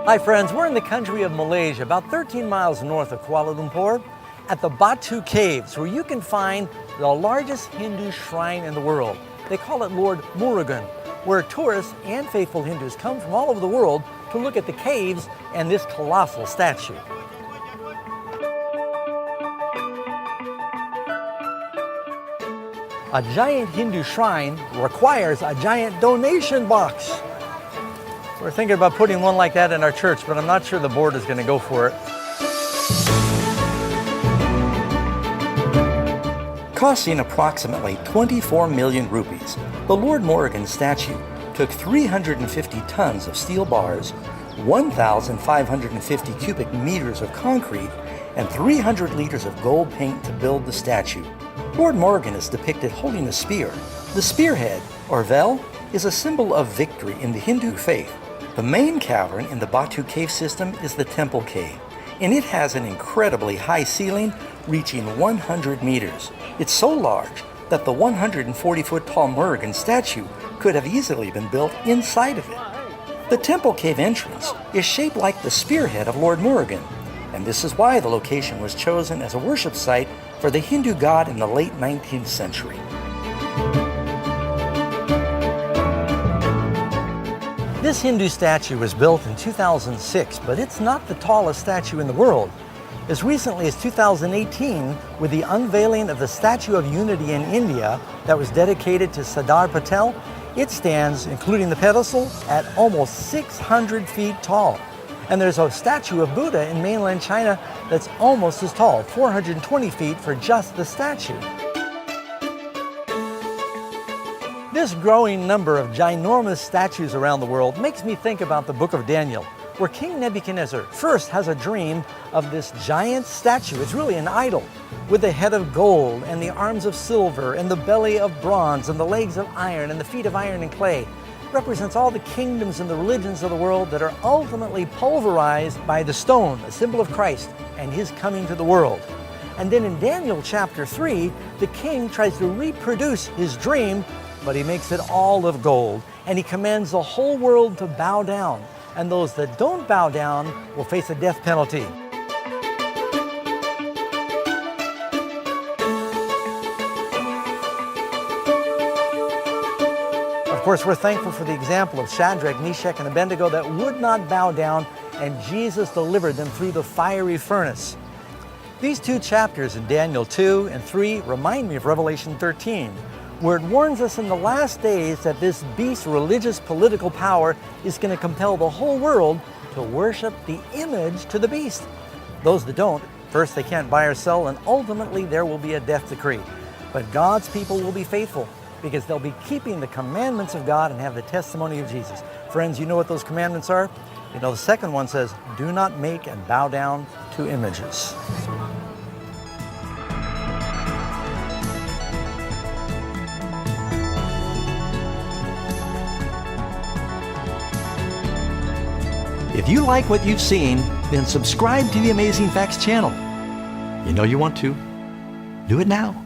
Hi friends, we're in the country of Malaysia, about 13 miles north of Kuala Lumpur, at the Batu Caves, where you can find the largest Hindu shrine in the world. They call it Lord Murugan, where tourists and faithful Hindus come from all over the world to look at the caves and this colossal statue. A giant Hindu shrine requires a giant donation box. We're thinking about putting one like that in our church, but I'm not sure the board is going to go for it. Costing approximately 24 million rupees, the Lord Murugan statue took 350 tons of steel bars, 1,550 cubic meters of concrete, and 300 liters of gold paint to build the statue. Lord Murugan is depicted holding a spear. The spearhead, or révèle, is a symbol of victory in the Hindu faith. The main cavern in the Batu cave system is the temple cave, and it has an incredibly high ceiling reaching 100 meters. It's so large that the 140-foot tall Murugan statue could have easily been built inside of it. The temple cave entrance is shaped like the spearhead of Lord Murugan, and this is why the location was chosen as a worship site for the Hindu god in the late 19th century. This Hindu statue was built in 2006, but it's not the tallest statue in the world. As recently as 2018, with the unveiling of the Statue of Unity in India that was dedicated to Sardar Patel, it stands, including the pedestal, at almost 600 feet tall. And there's a statue of Buddha in mainland China that's almost as tall, 420 feet for just the statue. This growing number of ginormous statues around the world makes me think about the book of Daniel, where King Nebuchadnezzar first has a dream of this giant statue. It's really an idol, with the head of gold and the arms of silver and the belly of bronze and the legs of iron and the feet of iron and clay. It represents all the kingdoms and the religions of the world that are ultimately pulverized by the stone, a symbol of Christ and his coming to the world. And then in Daniel chapter 3, the king tries to reproduce his dream, but he makes it all of gold, and he commands the whole world to bow down, and those that don't bow down will face a death penalty. Of course, we're thankful for the example of Shadrach, Meshach, and Abednego that would not bow down, and Jesus delivered them through the fiery furnace. These two chapters in Daniel 2 and 3 remind me of Revelation 13, where it warns us in the last days that this beast's religious political power is going to compel the whole world to worship the image to the beast. Those that don't, first they can't buy or sell, and ultimately there will be a death decree. But God's people will be faithful because they'll be keeping the commandments of God and have the testimony of Jesus. Friends, you know what those commandments are? You know, the second one says, do not make and bow down to images. If you like what you've seen, then subscribe to the Amazing Facts channel. You know you want to. Do it now.